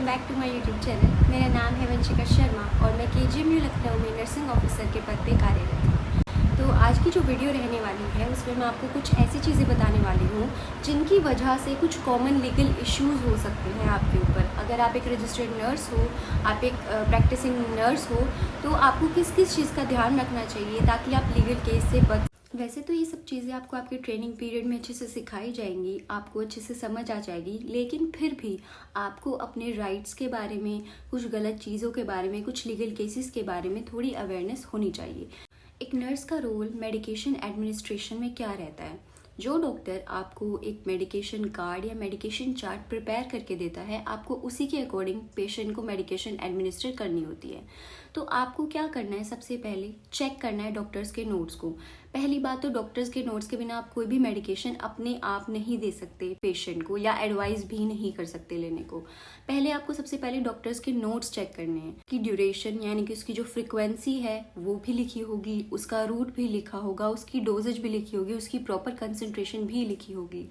Welcome back to my YouTube channel. मेरा नाम है वंशिका शर्मा और मैं केजीएमयू लखनऊ में नर्सिंग ऑफिसर के पद पे कार्यरत हूँ। तो आज की जो वीडियो रहने वाली है उसमें मैं आपको कुछ ऐसी चीज़ें बताने वाली हूँ जिनकी वजह से कुछ कॉमन लीगल इश्यूज़ हो सकते हैं आपके ऊपर। अगर आप एक रजिस्टर्ड नर्स हो, आप एक प्रैक्टिसिंग नर्स हो, तो आपको किस किस चीज़ का ध्यान रखना चाहिए ताकि आप लीगल केस से बच। वैसे तो ये सब चीज़ें आपको आपके ट्रेनिंग पीरियड में अच्छे से सिखाई जाएंगी, आपको अच्छे से समझ आ जाएगी, लेकिन फिर भी आपको अपने राइट्स के बारे में, कुछ गलत चीज़ों के बारे में, कुछ लीगल केसेस के बारे में थोड़ी अवेयरनेस होनी चाहिए। एक नर्स का रोल मेडिकेशन एडमिनिस्ट्रेशन में क्या रहता है? जो डॉक्टर आपको एक मेडिकेशन कार्ड या मेडिकेशन चार्ट प्रिपेयर करके देता है, आपको उसी के अकॉर्डिंग पेशेंट को मेडिकेशन एडमिनिस्टर करनी होती है। तो आपको क्या करना है? सबसे पहले चेक करना है डॉक्टर्स के नोट्स को। पहली बात तो डॉक्टर्स के नोट्स के बिना आप कोई भी मेडिकेशन अपने आप नहीं दे सकते पेशेंट को, या एडवाइस भी नहीं कर सकते लेने को। पहले आपको सबसे पहले डॉक्टर्स के नोट्स चेक करने हैं कि ड्यूरेशन यानी कि उसकी जो फ्रिक्वेंसी है वो भी लिखी होगी, उसका रूट भी लिखा होगा, उसकी डोजेज भी लिखी होगी, उसकी प्रॉपर कंसंट्रेशन भी लिखी होगी।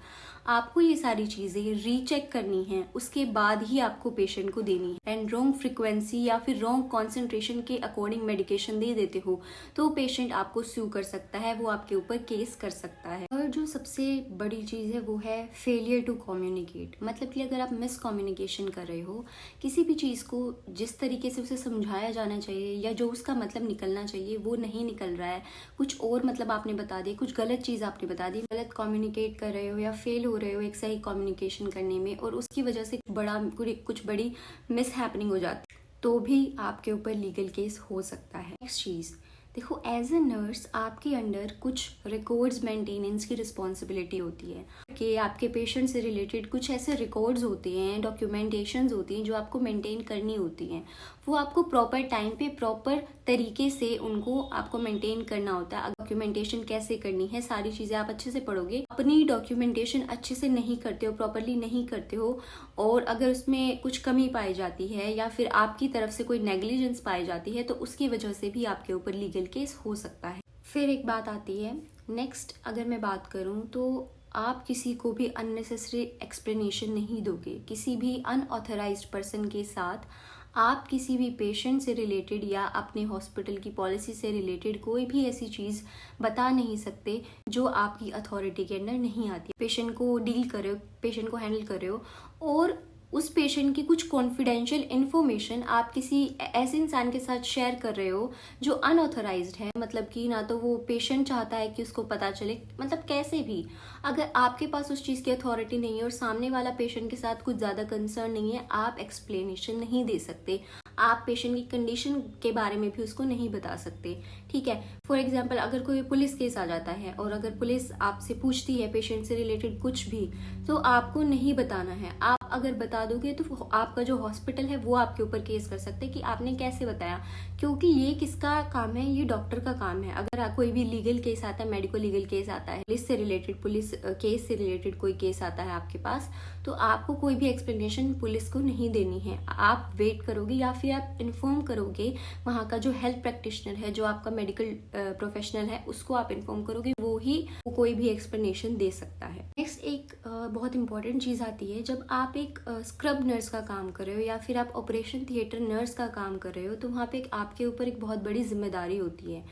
आपको ये सारी चीज़ें रीचेक करनी है, उसके बाद ही आपको पेशेंट को देनी है। एंड रॉन्ग फ्रिक्वेंसी या फिर रॉन्ग कॉन्सेंट्रेशन के अकॉर्डिंग मेडिकेशन दे देते हो तो पेशेंट आपको स्यू कर सकता है, वो आपके ऊपर केस कर सकता है। और जो सबसे बड़ी चीज़ है वो है फेलियर टू कम्युनिकेट। मतलब कि अगर आप मिस कम्युनिकेशन कर रहे हो, किसी भी चीज़ को जिस तरीके से उसे समझाया जाना चाहिए या जो उसका मतलब निकलना चाहिए वो नहीं निकल रहा है, कुछ और मतलब आपने बता दिया, कुछ गलत चीज़ आपने बता दी, गलत कम्युनिकेट कर रहे हो या फेल हो रहे हो एक सही कम्युनिकेशन करने में, और उसकी वजह से कुछ बड़ी मिस हैपनिंग हो जाती, तो भी आपके ऊपर लीगल केस हो सकता है। नेक्स्ट चीज़ देखो, एज ए नर्स आपके अंडर कुछ रिकॉर्ड्स मेंटेनेंस की रिस्पॉन्सिबिलिटी होती है कि आपके पेशेंट से रिलेटेड कुछ ऐसे रिकॉर्ड्स होते हैं, डॉक्यूमेंटेशंस होती हैं जो आपको मेंटेन करनी होती हैं। वो आपको प्रॉपर टाइम पे प्रॉपर तरीके से उनको आपको मेंटेन करना होता है। डॉक्यूमेंटेशन कैसे करनी है, सारी चीज़ें आप अच्छे से पढ़ोगे। अपनी डॉक्यूमेंटेशन अच्छे से नहीं करते हो, प्रॉपरली नहीं करते हो, और अगर उसमें कुछ कमी पाई जाती है या फिर आपकी तरफ से कोई नेग्लिजेंस पाई जाती है तो उसकी वजह से भी आपके ऊपर लीगल केस हो सकता है। फिर एक बात आती है नेक्स्ट, अगर मैं बात करूं तो आप किसी को भी अननेसेसरी एक्सप्लेनेशन नहीं दोगे। किसी भी अनऑथराइज्ड पर्सन के साथ आप किसी भी पेशेंट से रिलेटेड या अपने हॉस्पिटल की पॉलिसी से रिलेटेड कोई भी ऐसी चीज़ बता नहीं सकते जो आपकी अथॉरिटी के अंदर नहीं आती। पेशेंट को डील कर रहे हो, पेशेंट को हैंडल कर रहे हो, और उस पेशेंट की कुछ कॉन्फिडेंशियल इन्फॉर्मेशन आप किसी ऐसे इंसान के साथ शेयर कर रहे हो जो अनऑथराइज्ड है। मतलब कि ना तो वो पेशेंट चाहता है कि उसको पता चले, मतलब कैसे भी, अगर आपके पास उस चीज़ की अथॉरिटी नहीं है और सामने वाला पेशेंट के साथ कुछ ज़्यादा कंसर्न नहीं है, आप एक्सप्लेनेशन नहीं दे सकते। आप पेशेंट की कंडीशन के बारे में भी उसको नहीं बता सकते। ठीक है, फॉर एग्जाम्पल अगर कोई पुलिस केस आ जाता है और अगर पुलिस आपसे पूछती है पेशेंट से रिलेटेड कुछ भी, तो आपको नहीं बताना है। आप अगर बता दोगे तो आपका जो हॉस्पिटल है वो आपके ऊपर केस कर सकते हैं कि आपने कैसे बताया, क्योंकि ये किसका काम है? ये डॉक्टर का काम है। अगर कोई भी लीगल केस आता है, मेडिकल लीगल केस आता है, पुलिस से रिलेटेड, पुलिस केस से रिलेटेड कोई केस आता है आपके पास, तो आपको कोई भी एक्सप्लेनेशन पुलिस को नहीं देनी है। आप वेट करोगे या फिर आप इन्फॉर्म करोगे वहाँ का जो हेल्थ प्रैक्टिशनर है, जो आपका मेडिकल प्रोफेशनल है, उसको आप इन्फॉर्म करोगे, वो ही कोई भी एक्सप्लेनेशन दे सकता है। नेक्स्ट एक बहुत इंपॉर्टेंट चीज़ आती है, जब आप एक स्क्रब नर्स का काम कर रहे हो या फिर आप ऑपरेशन थिएटर नर्स का काम कर रहे हो, तो वहाँ पे आपके ऊपर एक बहुत बड़ी जिम्मेदारी होती है।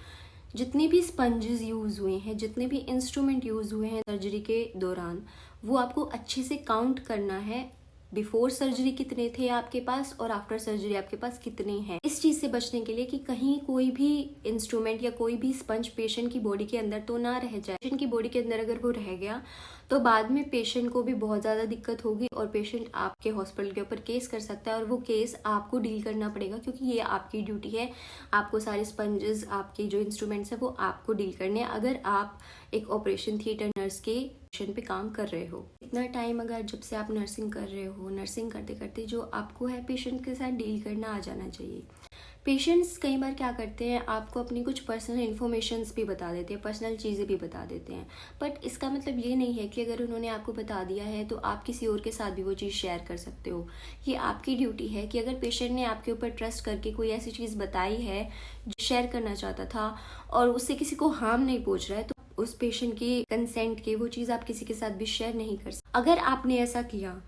जितने भी स्पंजेस यूज़ हुए हैं, जितने भी इंस्ट्रूमेंट यूज़ हुए हैं सर्जरी के दौरान, वो आपको अच्छे से काउंट करना है। बिफोर सर्जरी कितने थे आपके पास और आफ्टर सर्जरी आपके पास कितने हैं। इस चीज़ से बचने के लिए कि कहीं कोई भी इंस्ट्रूमेंट या कोई भी स्पंज पेशेंट की बॉडी के अंदर तो ना रह जाए। पेशेंट की बॉडी के अंदर अगर वो रह गया तो बाद में पेशेंट को भी बहुत ज़्यादा दिक्कत होगी और पेशेंट आपके हॉस्पिटल के ऊपर केस कर सकता है, और वो केस आपको डील करना पड़ेगा क्योंकि ये आपकी ड्यूटी है। आपको सारे स्पंजेस, आपके जो इंस्ट्रूमेंट्स हैं वो आपको डील करने हैं अगर आप एक ऑपरेशन थिएटर नर्स के पोजीशन पे काम कर रहे हो। इतना टाइम अगर जब से आप नर्सिंग कर रहे हो, नर्सिंग करते करते जो आपको है पेशेंट के साथ डील करना आ जाना चाहिए। पेशेंट्स कई बार क्या करते हैं, आपको अपनी कुछ पर्सनल इन्फॉर्मेशंस भी बता देते हैं, पर्सनल चीज़ें भी बता देते हैं, बट इसका मतलब ये नहीं है कि अगर उन्होंने आपको बता दिया है तो आप किसी और के साथ भी वो चीज़ शेयर कर सकते हो। ये आपकी ड्यूटी है कि अगर पेशेंट ने आपके ऊपर ट्रस्ट करके कोई ऐसी चीज़ बताई है जो शेयर करना चाहता था और उससे किसी को हार्म नहीं पहुँच रहा है, तो उस पेशेंट की कंसेंट के वो चीज़ आप किसी के साथ भी शेयर नहीं कर सकते। अगर आपने ऐसा किया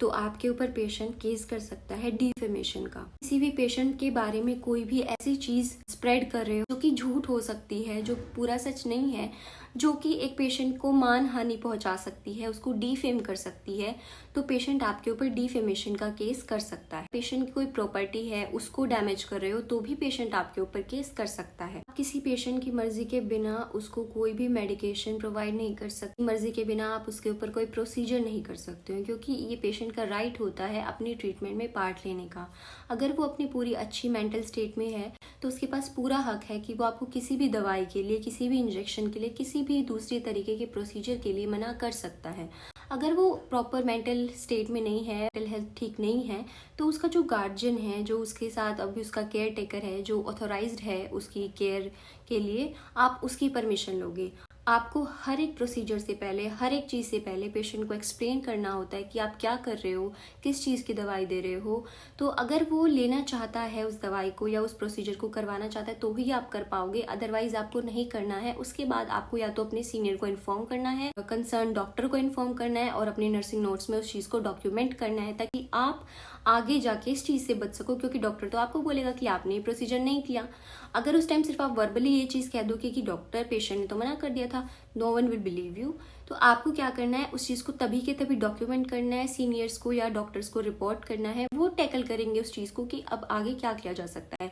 तो आपके ऊपर पेशेंट केस कर सकता है डिफेमेशन का। किसी भी पेशेंट के बारे में कोई भी ऐसी चीज स्प्रेड कर रहे हो जो कि झूठ हो सकती है, जो पूरा सच नहीं है, जो कि एक पेशेंट को मान हानि पहुंचा सकती है, उसको डिफेम कर सकती है, तो पेशेंट आपके ऊपर डिफेमेशन का केस कर सकता है। पेशेंट की कोई प्रॉपर्टी है उसको डैमेज कर रहे हो तो भी पेशेंट आपके ऊपर केस कर सकता है। किसी पेशेंट की मर्जी के बिना उसको कोई भी मेडिकेशन प्रोवाइड नहीं कर सकते, मर्जी के बिना आप उसके ऊपर कोई प्रोसीजर नहीं कर सकते हो, क्योंकि ये पेशेंट का राइट होता है अपनी ट्रीटमेंट में पार्ट लेने का। अगर वो अपनी पूरी अच्छी मेंटल स्टेट में है तो उसके पास पूरा हक है कि वो आपको किसी भी दवाई के लिए, किसी भी इंजेक्शन के लिए, किसी भी दूसरी तरीके के प्रोसीजर के लिए मना कर सकता है। अगर वो प्रॉपर मेंटल स्टेट में नहीं है, मेंटल हेल्थ ठीक नहीं है, तो उसका जो गार्जियन है, जो उसके साथ अभी उसका केयर टेकर है, जो ऑथोराइज्ड है उसकी केयर के लिए, आप उसकी परमिशन लोगे। आपको हर एक प्रोसीजर से पहले, हर एक चीज़ से पहले पेशेंट को एक्सप्लेन करना होता है कि आप क्या कर रहे हो, किस चीज़ की दवाई दे रहे हो। तो अगर वो लेना चाहता है उस दवाई को या उस प्रोसीजर को करवाना चाहता है तो ही आप कर पाओगे, अदरवाइज आपको नहीं करना है। उसके बाद आपको या तो अपने सीनियर को इन्फॉर्म करना है, कंसर्न डॉक्टर को इन्फॉर्म करना है और अपने नर्सिंग नोट्स में उस चीज़ को डॉक्यूमेंट करना है, ताकि आप आगे जाके इस चीज़ से बच सको। क्योंकि डॉक्टर तो आपको बोलेगा कि आपने ये प्रोसीजर नहीं किया। अगर उस टाइम सिर्फ आप वर्बली ये चीज़ कह दो कि डॉक्टर, पेशेंट ने तो मना कर दिया था, no one will believe you. तो आपको क्या करना है, उस चीज़ को तभी के तभी डॉक्यूमेंट करना है, सीनियर्स को या डॉक्टर्स को रिपोर्ट करना है। वो टैकल करेंगे उस चीज़ को कि अब आगे क्या किया जा सकता है।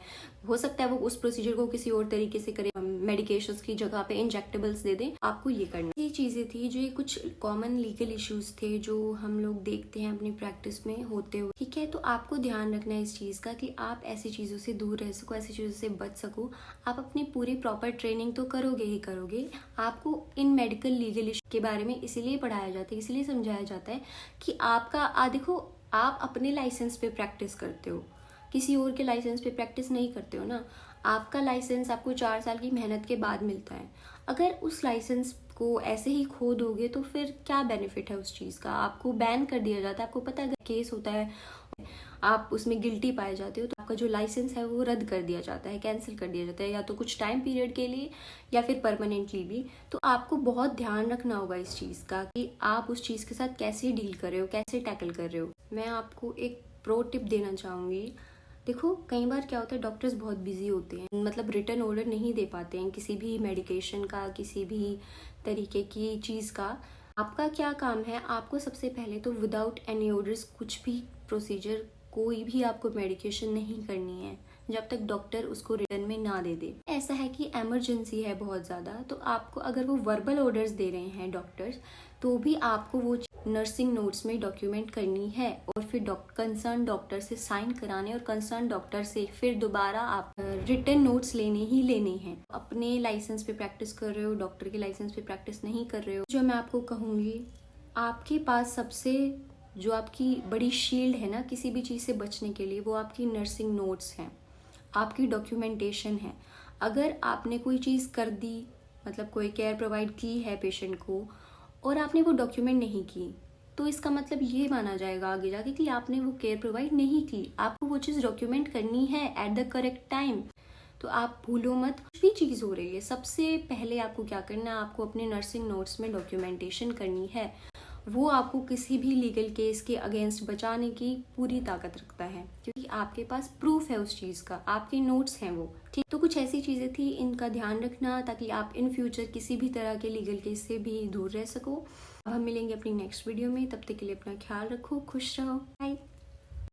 हो सकता है वो उस प्रोसीजर को किसी और तरीके से करे, मेडिकेशंस की जगह पे इंजेक्टेबल्स दे दें। आपको ये करना है। ये चीज़ें थी जो ये कुछ कॉमन लीगल इश्यूज थे जो हम लोग देखते हैं अपनी प्रैक्टिस में होते हुए। ठीक है, तो आपको ध्यान रखना है इस चीज़ का कि आप ऐसी चीज़ों से दूर रह सको, ऐसी चीज़ों से बच सको। आप अपनी पूरी प्रॉपर ट्रेनिंग तो करोगे ही करोगे। आपको इन मेडिकल लीगल इशू के बारे में इसीलिए पढ़ाया जाता है, इसलिए समझाया जाता है कि आपका देखो, आप अपने लाइसेंस पे प्रैक्टिस करते हो, किसी और के लाइसेंस पे प्रैक्टिस नहीं करते हो ना। आपका लाइसेंस आपको 4 साल की मेहनत के बाद मिलता है। अगर उस लाइसेंस को ऐसे ही खो दोगे तो फिर क्या बेनिफिट है उस चीज़ का। आपको बैन कर दिया जाता है। आपको पता है अगर केस होता है, आप उसमें गिल्टी पाए जाते हो, तो आपका जो लाइसेंस है वो रद्द कर दिया जाता है, कैंसिल कर दिया जाता है, या तो कुछ टाइम पीरियड के लिए या फिर परमानेंटली भी। तो आपको बहुत ध्यान रखना होगा इस चीज़ का कि आप उस चीज़ के साथ कैसे डील कर रहे हो, कैसे टैकल कर रहे हो। मैं आपको एक प्रो टिप देना चाहूँगी। देखो, कई बार क्या होता है, डॉक्टर्स बहुत बिजी होते हैं, मतलब रिटर्न ऑर्डर नहीं दे पाते हैं किसी भी मेडिकेशन का, किसी भी तरीके की चीज़ का। आपका क्या काम है, आपको सबसे पहले तो विदाउट एनी ऑर्डर्स कुछ भी प्रोसीजर, कोई भी आपको मेडिकेशन नहीं करनी है जब तक डॉक्टर उसको रिटर्न में ना दे दे। ऐसा है कि इमरजेंसी है बहुत ज़्यादा, तो आपको अगर वो वर्बल ऑर्डर्स दे रहे हैं डॉक्टर्स, तो भी आपको वो नर्सिंग नोट्स में डॉक्यूमेंट करनी है और फिर कंसर्न डॉक्टर से साइन कराने और कंसर्न डॉक्टर से फिर दोबारा आप रिटर्न नोट्स लेने ही लेने हैं। अपने लाइसेंस पे प्रैक्टिस कर रहे हो, डॉक्टर के लाइसेंस पे प्रैक्टिस नहीं कर रहे हो। जो मैं आपको कहूँगी, आपके पास सबसे जो आपकी बड़ी शील्ड है ना किसी भी चीज़ से बचने के लिए, वो आपकी नर्सिंग नोट्स हैं, आपकी डॉक्यूमेंटेशन है। अगर आपने कोई चीज़ कर दी, मतलब कोई केयर प्रोवाइड की है पेशेंट को और आपने वो डॉक्यूमेंट नहीं की, तो इसका मतलब ये माना जाएगा आगे जाके कि आपने वो केयर प्रोवाइड नहीं की। आपको वो चीज़ डॉक्यूमेंट करनी है एट द करेक्ट टाइम। तो आप भूलो मत, कुछ भी चीज़ हो रही है, सबसे पहले आपको क्या करना है, आपको अपने नर्सिंग नोट्स में डॉक्यूमेंटेशन करनी है। वो आपको किसी भी लीगल केस के अगेंस्ट बचाने की पूरी ताकत रखता है, क्योंकि आपके पास प्रूफ है उस चीज़ का, आपके नोट्स हैं वो। ठीक, तो कुछ ऐसी चीज़ें थी, इनका ध्यान रखना ताकि आप इन फ्यूचर किसी भी तरह के लीगल केस से भी दूर रह सको। अब हम मिलेंगे अपनी नेक्स्ट वीडियो में, तब तक के लिए अपना ख्याल रखो, खुश रहो, बाय।